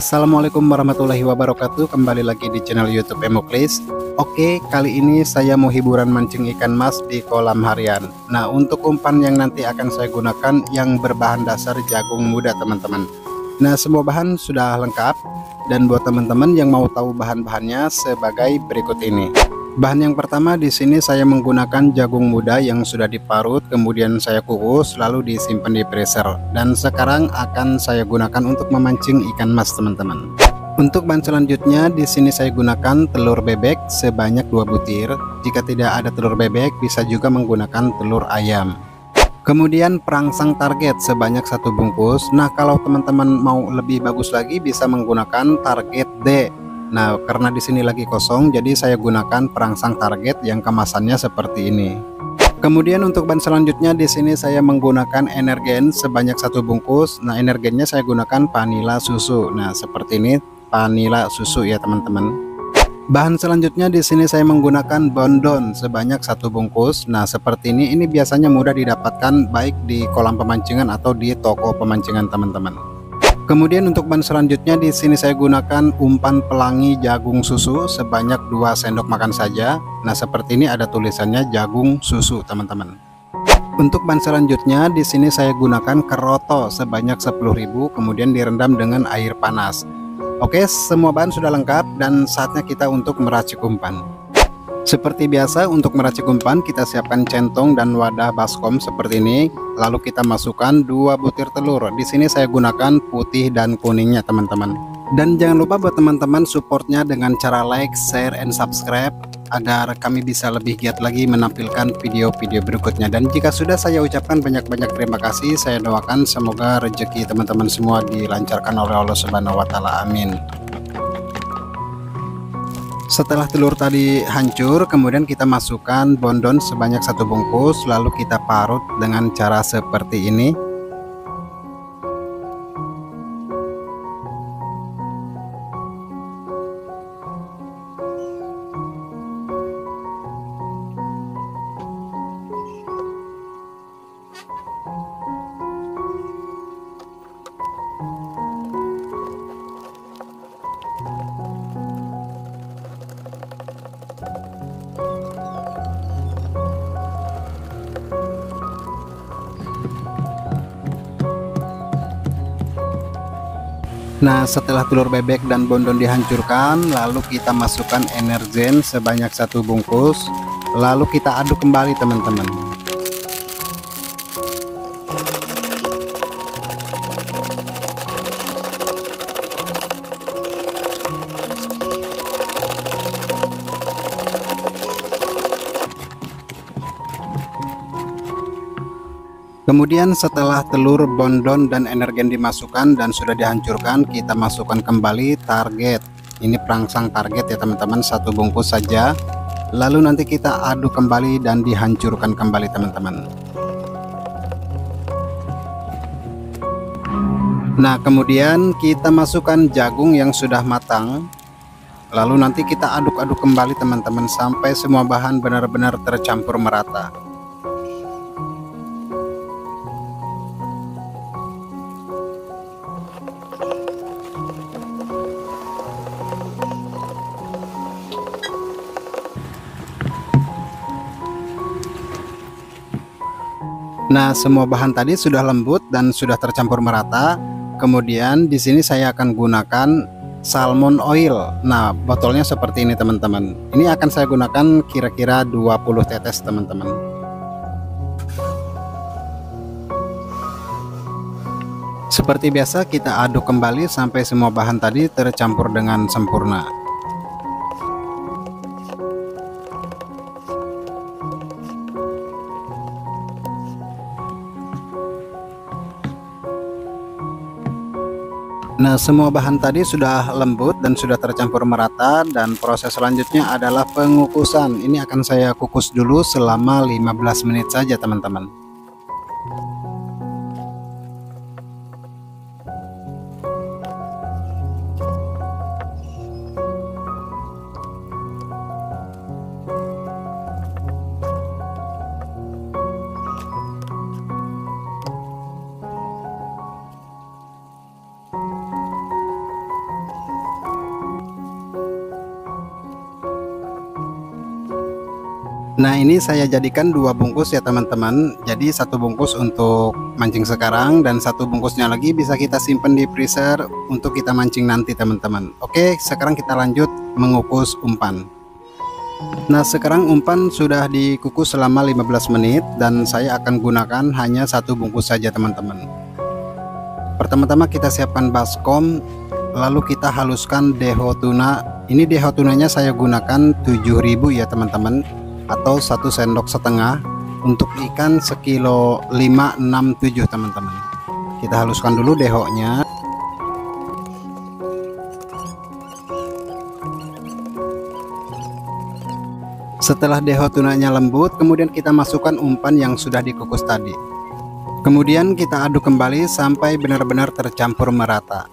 Assalamualaikum warahmatullahi wabarakatuh. Kembali lagi di channel YouTube Emoklis. Oke, kali ini saya mau hiburan mancing ikan mas di kolam harian. Nah, untuk umpan yang nanti akan saya gunakan yang berbahan dasar jagung muda, teman-teman. Nah, semua bahan sudah lengkap, dan buat teman-teman yang mau tahu bahan-bahannya sebagai berikut ini. Bahan yang pertama di sini saya menggunakan jagung muda yang sudah diparut, kemudian saya kukus lalu disimpan di freezer, dan sekarang akan saya gunakan untuk memancing ikan mas, teman-teman. Untuk bahan selanjutnya di sini saya gunakan telur bebek sebanyak 2 butir. Jika tidak ada telur bebek bisa juga menggunakan telur ayam. Kemudian perangsang target sebanyak 1 bungkus. Nah, kalau teman-teman mau lebih bagus lagi bisa menggunakan target D. Nah, karena di sini lagi kosong, jadi saya gunakan perangsang target yang kemasannya seperti ini. Kemudian untuk bahan selanjutnya di sini saya menggunakan energen sebanyak 1 bungkus. Nah, energennya saya gunakan vanila susu. Nah, seperti ini vanila susu ya, teman-teman. Bahan selanjutnya di sini saya menggunakan bondon sebanyak 1 bungkus. Nah, seperti ini biasanya mudah didapatkan baik di kolam pemancingan atau di toko pemancingan, teman-teman. Kemudian untuk bahan selanjutnya di sini saya gunakan umpan pelangi jagung susu sebanyak 2 sendok makan saja. Nah, seperti ini ada tulisannya jagung susu, teman-teman. Untuk bahan selanjutnya di sini saya gunakan keroto sebanyak 10.000, kemudian direndam dengan air panas. Oke, semua bahan sudah lengkap dan saatnya kita untuk meracik umpan. Seperti biasa untuk meracik umpan kita siapkan centong dan wadah baskom seperti ini. Lalu kita masukkan 2 butir telur. Di sini saya gunakan putih dan kuningnya, teman-teman. Dan jangan lupa buat teman-teman supportnya dengan cara like, share, and subscribe agar kami bisa lebih giat lagi menampilkan video-video berikutnya. Dan jika sudah, saya ucapkan banyak-banyak terima kasih. Saya doakan semoga rezeki teman-teman semua dilancarkan oleh Allah Subhanahu wa Ta'ala. Amin. Setelah telur tadi hancur, kemudian kita masukkan bondon sebanyak 1 bungkus, lalu kita parut dengan cara seperti ini. Nah, setelah telur bebek dan bondon dihancurkan, lalu kita masukkan energen sebanyak 1 bungkus, lalu kita aduk kembali, teman-teman. Kemudian setelah telur, bondon, dan energen dimasukkan dan sudah dihancurkan, kita masukkan kembali target. Ini perangsang target ya, teman-teman, 1 bungkus saja. Lalu nanti kita aduk kembali dan dihancurkan kembali, teman-teman. Nah, kemudian kita masukkan jagung yang sudah matang. Lalu nanti kita aduk-aduk kembali, teman-teman, sampai semua bahan benar-benar tercampur merata. Nah, semua bahan tadi sudah lembut dan sudah tercampur merata. Kemudian di sini saya akan gunakan salmon oil. Nah, botolnya seperti ini, teman-teman. Ini akan saya gunakan kira-kira 20 tetes, teman-teman. Seperti biasa kita aduk kembali sampai semua bahan tadi tercampur dengan sempurna. Nah, semua bahan tadi sudah lembut dan sudah tercampur merata, dan proses selanjutnya adalah pengukusan. Ini akan saya kukus dulu selama 15 menit saja teman-teman. Nah, ini saya jadikan 2 bungkus ya teman-teman. Jadi 1 bungkus untuk mancing sekarang, dan 1 bungkusnya lagi bisa kita simpan di freezer untuk kita mancing nanti teman-teman. Oke, sekarang kita lanjut mengukus umpan. Nah, sekarang umpan sudah dikukus selama 15 menit dan saya akan gunakan hanya 1 bungkus saja teman-teman. Pertama-tama kita siapkan baskom, lalu kita haluskan deho tuna. Ini deho tunanya saya gunakan 7.000 ya teman-teman, atau 1 sendok setengah untuk ikan sekilo 567 teman-teman. Kita haluskan dulu dehonya. Setelah deho tunanya lembut, kemudian kita masukkan umpan yang sudah dikukus tadi. Kemudian kita aduk kembali sampai benar-benar tercampur merata.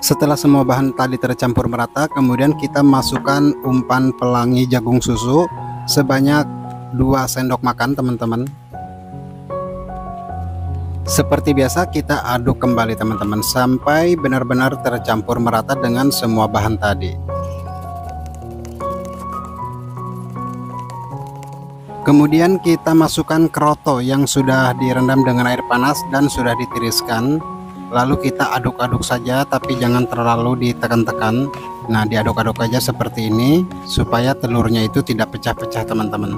Setelah semua bahan tadi tercampur merata, kemudian kita masukkan umpan pelangi jagung susu sebanyak 2 sendok makan teman-teman. Seperti biasa kita aduk kembali teman-teman sampai benar-benar tercampur merata dengan semua bahan tadi. Kemudian kita masukkan kroto yang sudah direndam dengan air panas dan sudah ditiriskan. Lalu kita aduk-aduk saja, tapi jangan terlalu ditekan-tekan. Nah, diaduk-aduk aja seperti ini supaya telurnya itu tidak pecah-pecah teman-teman.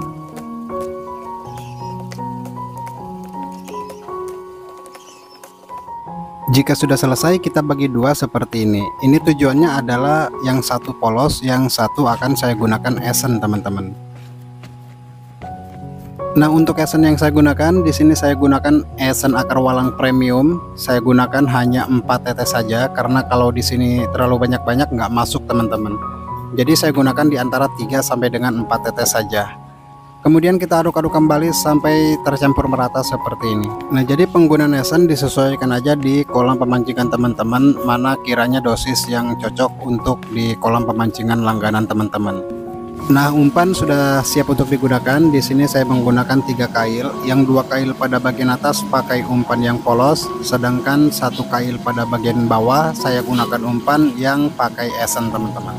Jika sudah selesai, kita bagi 2 seperti ini. Ini tujuannya adalah yang satu polos, yang satu akan saya gunakan esen teman-teman. Nah, untuk esen yang saya gunakan di sini, saya gunakan esen akar walang premium. Saya gunakan hanya 4 tetes saja karena kalau di sini terlalu banyak-banyak nggak masuk teman-teman. Jadi saya gunakan di antara 3 sampai dengan 4 tetes saja. Kemudian kita aduk-aduk kembali sampai tercampur merata seperti ini. Nah, jadi penggunaan esen disesuaikan aja di kolam pemancingan teman-teman, mana kiranya dosis yang cocok untuk di kolam pemancingan langganan teman-teman. Nah, umpan sudah siap untuk digunakan. Di sini saya menggunakan 3 kail, yang 2 kail pada bagian atas pakai umpan yang polos, sedangkan 1 kail pada bagian bawah saya gunakan umpan yang pakai esen teman-teman.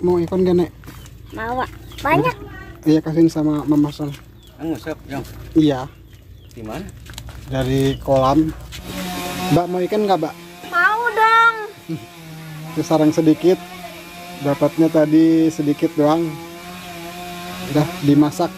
mau ikan gak Nek? Mau banyak. Iya, kasihin sama Mama Sol. Ngusap, Jong. Iya, Di mana? dari kolam. Mbak mau ikan nggak, Mbak? Mau dong. Sarang sedikit, dapatnya tadi sedikit doang. Udah dimasak.